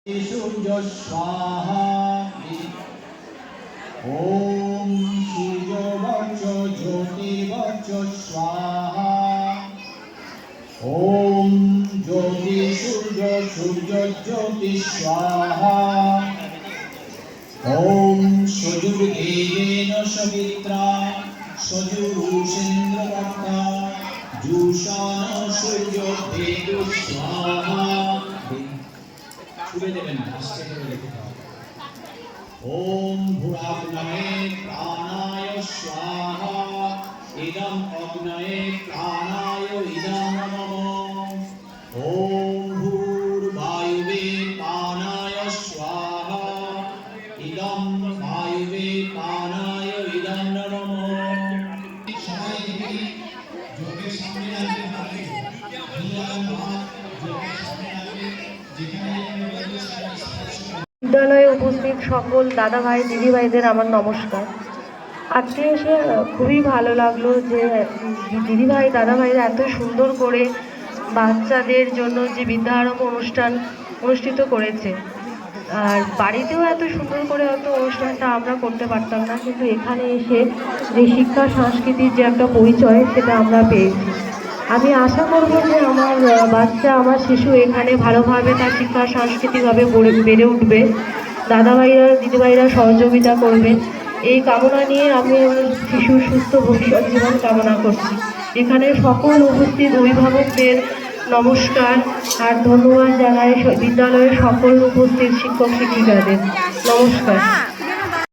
सूर्य स्वाहा ओम सूर्यवच ज्योतिर्वच स्वाहा ओम ज्योति सूर्य सूर्य ज्योति स्वाहा ओम सजुर्देवेन सवित्रा सजुरुषेन्द्रवत्ता जुषान सूर्य देव स्वाहा ओम भूराग्नये प्राणाय स्वाहा इदं अग्नये प्राणाय इदं नमः ओम भूर्वायुवे प्राणाय स्वाहा इदं वायुवे प्राणाय इदं नमः বিদ্যালয়ে উপস্থিত সকল দাদা ভাই দিদি ভাইদের আমার নমস্কার। আজকে এসে খুবই ভালো লাগলো যে দিদি ভাই দাদা ভাইরা এত সুন্দর করে বাচ্চাদের জন্য যে বিদ্যারম্ভ অনুষ্ঠান অনুষ্ঠিত করেছে। আর বাড়িতেও এত সুন্দর করে হয়তো অনুষ্ঠানটা আমরা করতে পারতাম না, কিন্তু এখানে এসে যে শিক্ষা সংস্কৃতির যে একটা পরিচয় সেটা আমরা পেয়েছি। আমি আশা করব যে আমার বাচ্চা আমার শিশু এখানে ভালোভাবে তার শিক্ষা সাংস্কৃতিকভাবে বেড়ে উঠবে, দাদাভাইরা দিদিভাইরা সহযোগিতা করবে, এই কামনা নিয়ে আমি আমার শিশুর সুস্থ ভবিষ্যৎ জীবন কামনা করছি। এখানে সকল উপস্থিত অভিভাবকদের নমস্কার আর ধন্যবাদ জানাই বিদ্যালয়ের সকল উপস্থিত শিক্ষক শিক্ষিকাদের। নমস্কার।